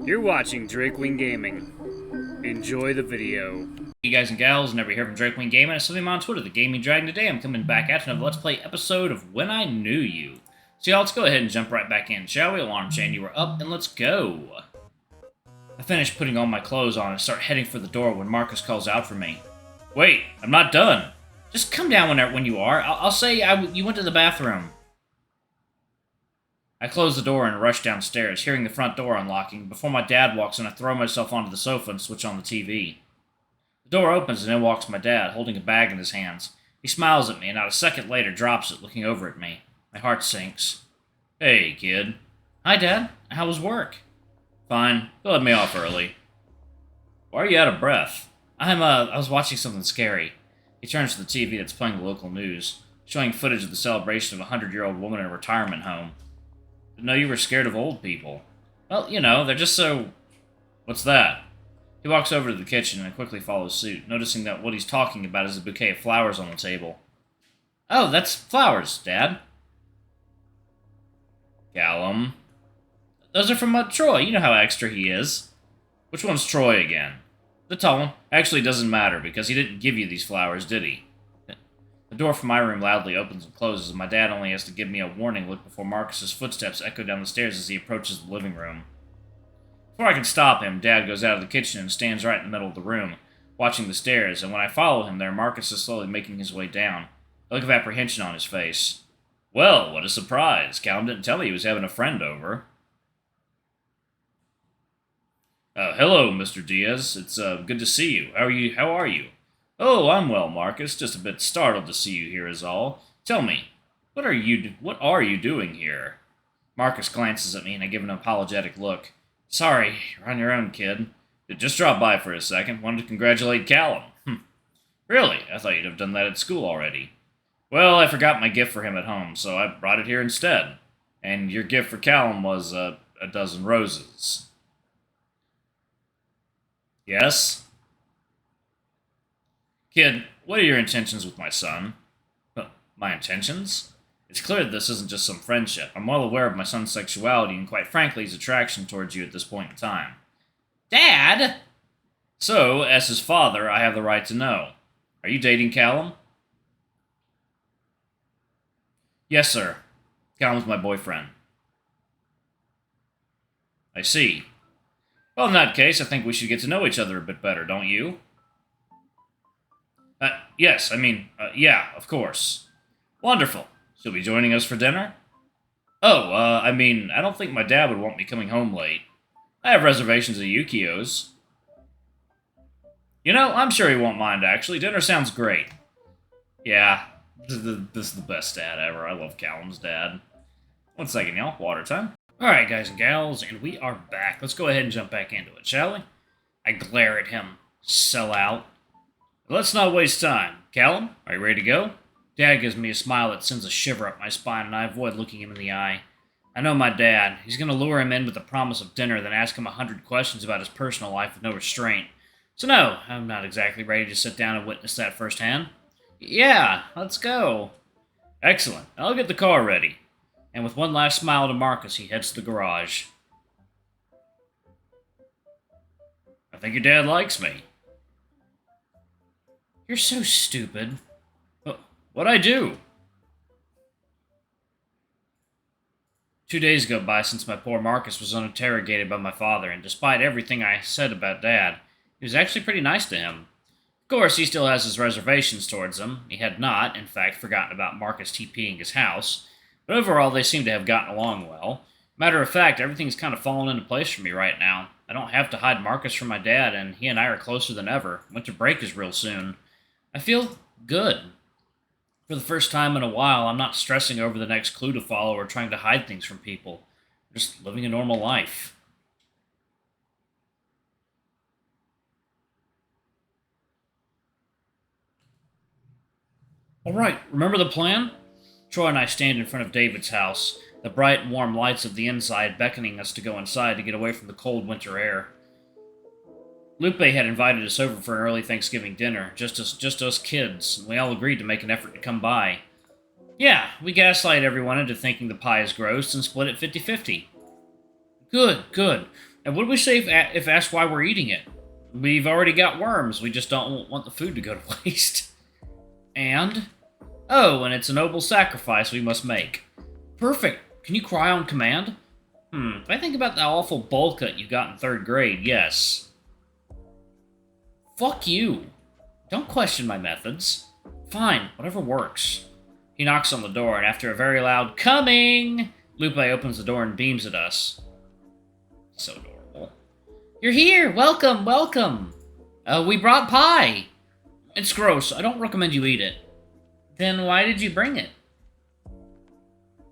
You're watching Drakewing Gaming. Enjoy the video. Hey guys and gals, never here from Drakewing Gaming. I am on Twitter, the Gaming Dragon. Today I'm coming back at another Let's Play episode of When I Knew You. So y'all, let's go ahead and jump right back in, shall we? Alarm chain, you were up, and let's go. I finished putting all my clothes on and start heading for the door when Marcus calls out for me. Wait, I'm not done. Just come down when you are. I'll say you went to the bathroom. I close the door and rush downstairs, hearing the front door unlocking. Before my dad walks in, I throw myself onto the sofa and switch on the TV. The door opens and in walks my dad, holding a bag in his hands. He smiles at me and not a second later drops it, looking over at me. My heart sinks. Hey, kid. Hi, Dad. How was work? Fine. They let me off early. Why are you out of breath? I was watching something scary. He turns to the TV that's playing the local news, showing footage of the celebration of a 100-year-old woman in a retirement home. Didn't know you were scared of old people. Well, you know, they're just so... What's that? He walks over to the kitchen and quickly follows suit, noticing that what he's talking about is a bouquet of flowers on the table. Oh, that's flowers, Dad. Callum. Those are from Troy. You know how extra he is. Which one's Troy again? The tall one. Actually, it doesn't matter, because he didn't give you these flowers, did he? The door from my room loudly opens and closes, and my dad only has to give me a warning look before Marcus's footsteps echo down the stairs as he approaches the living room. Before I can stop him, Dad goes out of the kitchen and stands right in the middle of the room, watching the stairs, and when I follow him there, Marcus is slowly making his way down, a look of apprehension on his face. Well, what a surprise. Callum didn't tell me he was having a friend over. Hello, Mr. Diaz. It's good to see you. How are you? Oh, I'm well, Marcus. Just a bit startled to see you here is all. Tell me, what are you doing here? Marcus glances at me and I give an apologetic look. Sorry, you're on your own, kid. Just dropped by for a second. Wanted to congratulate Callum. Really? I thought you'd have done that at school already. Well, I forgot my gift for him at home, so I brought it here instead. And your gift for Callum was a dozen roses. Yes? Kid, what are your intentions with my son? My intentions? It's clear that this isn't just some friendship. I'm well aware of my son's sexuality and, quite frankly, his attraction towards you at this point in time. Dad! So, as his father, I have the right to know. Are you dating Callum? Yes, sir. Callum's my boyfriend. I see. Well, in that case, I think we should get to know each other a bit better, don't you? Yes, yeah, of course. Wonderful. She'll be joining us for dinner? Oh, I don't think my dad would want me coming home late. I have reservations at Yukio's. You know, I'm sure he won't mind, actually. Dinner sounds great. Yeah, this is the best dad ever. I love Callum's dad. 1 second, y'all. Water time. Alright, guys and gals, and we are back. Let's go ahead and jump back into it, shall we? I glare at him. Sell out. Let's not waste time. Callum, are you ready to go? Dad gives me a smile that sends a shiver up my spine, and I avoid looking him in the eye. I know my dad. He's going to lure him in with the promise of dinner, then ask him 100 questions about his personal life with no restraint. So no, I'm not exactly ready to sit down and witness that firsthand. Yeah, let's go. Excellent. I'll get the car ready. And with one last smile to Marcus, he heads to the garage. I think your dad likes me. You're so stupid. What'd I do? 2 days go by since my poor Marcus was interrogated by my father, and despite everything I said about Dad, he was actually pretty nice to him. Of course, he still has his reservations towards him. He had not, in fact, forgotten about Marcus TPing his house, but overall they seem to have gotten along well. Matter of fact, everything's kind of fallen into place for me right now. I don't have to hide Marcus from my dad, and he and I are closer than ever. Winter break is real soon. I feel good. For the first time in a while, I'm not stressing over the next clue to follow or trying to hide things from people. I'm just living a normal life. Alright, remember the plan? Troy and I stand in front of David's house, the bright and warm lights of the inside beckoning us to go inside to get away from the cold winter air. Lupe had invited us over for an early Thanksgiving dinner, just us kids, and we all agreed to make an effort to come by. Yeah, we gaslight everyone into thinking the pie is gross and split it 50-50. Good, good. And what do we say if asked why we're eating it? We've already got worms, we just don't want the food to go to waste. And? Oh, and it's a noble sacrifice we must make. Perfect. Can you cry on command? If I think about that awful bowl cut you got in 3rd grade, yes. Fuck you. Don't question my methods. Fine, whatever works. He knocks on the door, and after a very loud "Coming!" Lupe opens the door and beams at us. So adorable. You're here! Welcome, welcome! We brought pie! It's gross. I don't recommend you eat it. Then why did you bring it?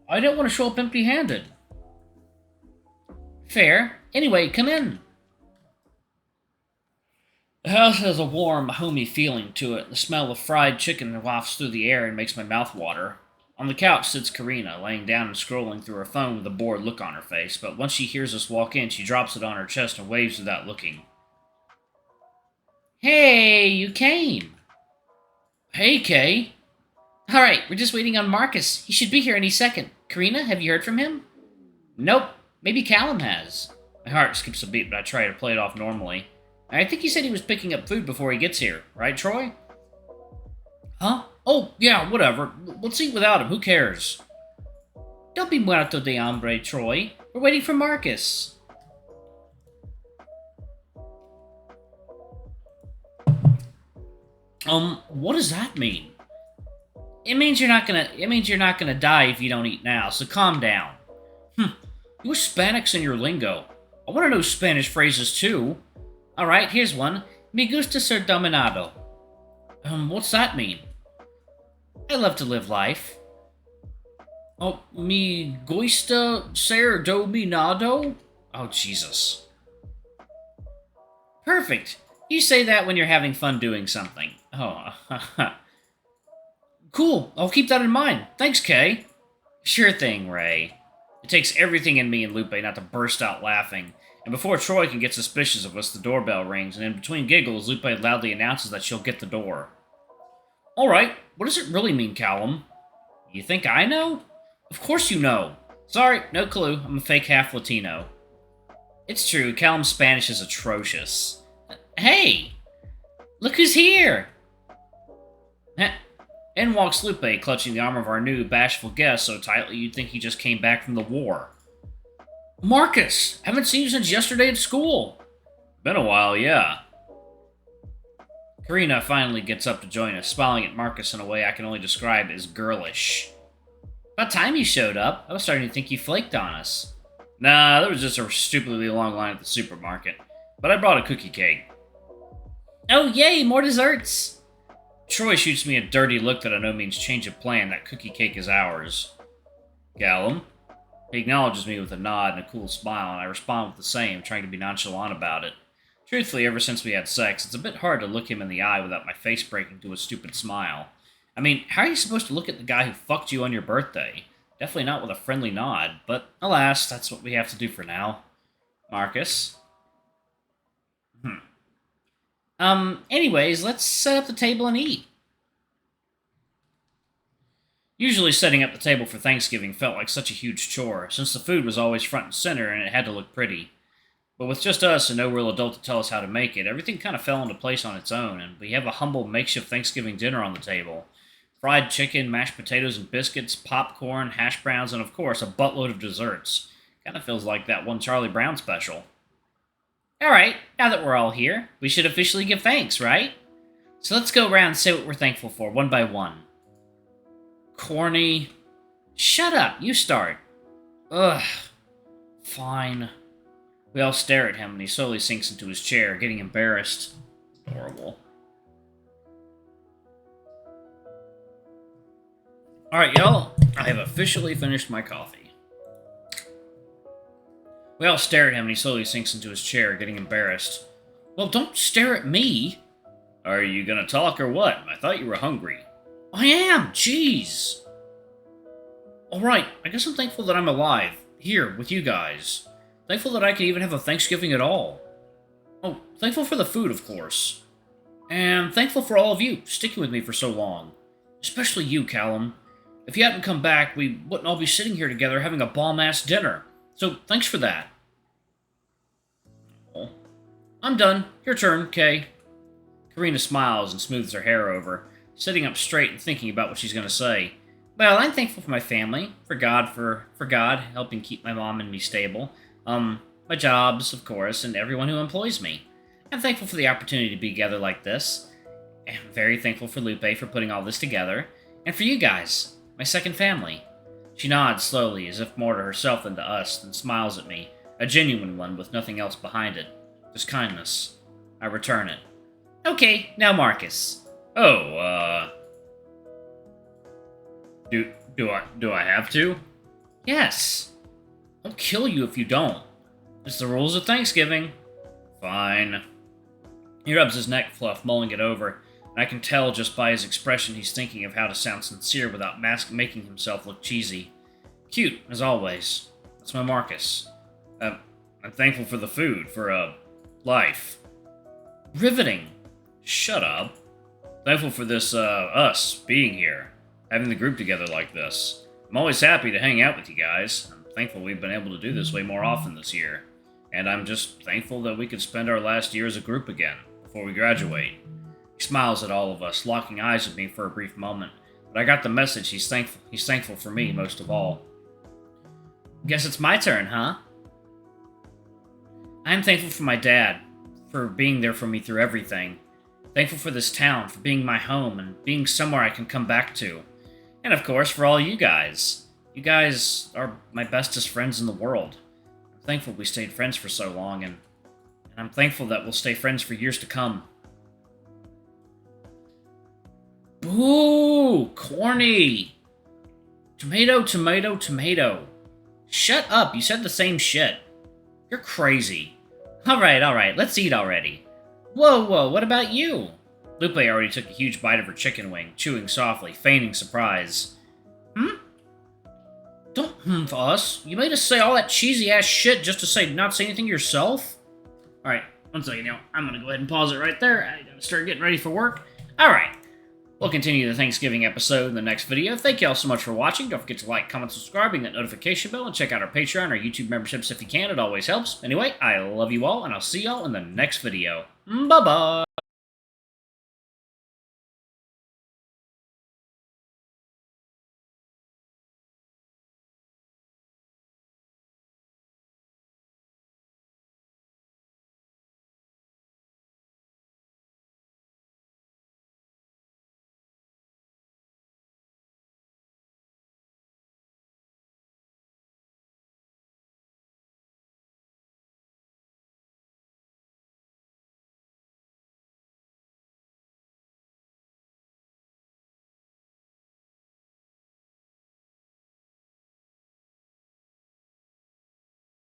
I didn't want to show up empty-handed. Fair. Anyway, come in. The house has a warm, homey feeling to it. The smell of fried chicken wafts through the air and makes my mouth water. On the couch sits Karina, laying down and scrolling through her phone with a bored look on her face, but once she hears us walk in, she drops it on her chest and waves without looking. Hey, you came. Hey, Kay. Alright, we're just waiting on Marcus. He should be here any second. Karina, have you heard from him? Nope. Maybe Callum has. My heart skips a beat, but I try to play it off normally. I think he said he was picking up food before he gets here. Right, Troy? Huh? Oh, yeah, whatever. Let's eat without him. Who cares? Don't be muerto de hambre, Troy. We're waiting for Marcus. What does that mean? It means you're not gonna die if you don't eat now, so calm down. You Hispanics in your lingo. I want to know Spanish phrases too. Alright, here's one. Me gusta ser dominado. What's that mean? I love to live life. Oh, me gusta ser dominado? Oh, Jesus. Perfect. You say that when you're having fun doing something. Oh, cool. I'll keep that in mind. Thanks, Kay. Sure thing, Ray. It takes everything in me and Lupe not to burst out laughing. And before Troy can get suspicious of us, the doorbell rings, and in between giggles, Lupe loudly announces that she'll get the door. Alright, what does it really mean, Callum? You think I know? Of course you know. Sorry, no clue. I'm a fake half-Latino. It's true, Callum's Spanish is atrocious. Hey! Look who's here! In walks Lupe, clutching the arm of our new, bashful guest so tightly you'd think he just came back from the war. Marcus! Haven't seen you since yesterday at school! Been a while, yeah. Karina finally gets up to join us, smiling at Marcus in a way I can only describe as girlish. About time you showed up. I was starting to think you flaked on us. Nah, there was just a stupidly long line at the supermarket. But I brought a cookie cake. Oh yay, more desserts! Troy shoots me a dirty look that I know means change of plan. That cookie cake is ours. Callum? He acknowledges me with a nod and a cool smile, and I respond with the same, trying to be nonchalant about it. Truthfully, ever since we had sex, it's a bit hard to look him in the eye without my face breaking to a stupid smile. I mean, how are you supposed to look at the guy who fucked you on your birthday? Definitely not with a friendly nod, but alas, that's what we have to do for now. Marcus? Anyways, let's set up the table and eat. Usually setting up the table for Thanksgiving felt like such a huge chore, since the food was always front and center and it had to look pretty. But with just us and no real adult to tell us how to make it, everything kind of fell into place on its own, and we have a humble makeshift Thanksgiving dinner on the table. Fried chicken, mashed potatoes and biscuits, popcorn, hash browns, and of course, a buttload of desserts. Kind of feels like that one Charlie Brown special. Alright, now that we're all here, we should officially give thanks, right? So let's go around and say what we're thankful for, one by one. Corny. Shut up, you start. Ugh. Fine. We all stare at him, and he slowly sinks into his chair, getting embarrassed. Adorable. Alright, y'all. I have officially finished my coffee. We all stare at him, and he slowly sinks into his chair, getting embarrassed. Well, don't stare at me. Are you gonna talk or what? I thought you were hungry. I am! Jeez! Alright, I guess I'm thankful that I'm alive. Here, with you guys. Thankful that I can even have a Thanksgiving at all. Oh, thankful for the food, of course. And thankful for all of you, sticking with me for so long. Especially you, Callum. If you hadn't come back, we wouldn't all be sitting here together having a bomb-ass dinner. So, thanks for that. Cool. I'm done. Your turn, Kay. Karina smiles and smooths her hair over, sitting up straight and thinking about what she's going to say. Well, I'm thankful for my family, for God helping keep my mom and me stable, my jobs, of course, and everyone who employs me. I'm thankful for the opportunity to be together like this. I'm very thankful for Lupe for putting all this together, and for you guys, my second family. She nods slowly, as if more to herself than to us, then smiles at me, a genuine one with nothing else behind it. Just kindness. I return it. Okay, now Marcus. Oh, Do I have to? Yes. I'll kill you if you don't. It's the rules of Thanksgiving. Fine. He rubs his neck fluff, mulling it over, and I can tell just by his expression he's thinking of how to sound sincere without making himself look cheesy. Cute, as always. That's my Marcus. I'm thankful for the food, for, life. Riveting. Shut up. Thankful for this, us being here. Having the group together like this. I'm always happy to hang out with you guys. I'm thankful we've been able to do this way more often this year. And I'm just thankful that we could spend our last year as a group again, before we graduate. He smiles at all of us, locking eyes with me for a brief moment. But I got the message he's thankful for me most of all. Guess it's my turn, huh? I'm thankful for my dad, for being there for me through everything. Thankful for this town, for being my home, and being somewhere I can come back to. And of course, for all you guys. You guys are my bestest friends in the world. I'm thankful we stayed friends for so long, and I'm thankful that we'll stay friends for years to come. Boo! Corny! Tomato, tomato, tomato. Shut up, you said the same shit. You're crazy. Alright, let's eat already. Whoa, what about you? Lupe already took a huge bite of her chicken wing, chewing softly, feigning surprise. Don't for us. You made us say all that cheesy-ass shit just to not say anything yourself? Alright, one second now. I'm gonna go ahead and pause it right there. I gotta start getting ready for work. Alright. We'll continue the Thanksgiving episode in the next video. Thank you all so much for watching. Don't forget to like, comment, subscribe, ring that notification bell, and check out our Patreon or YouTube memberships if you can. It always helps. Anyway, I love you all, and I'll see y'all in the next video. Bye-bye!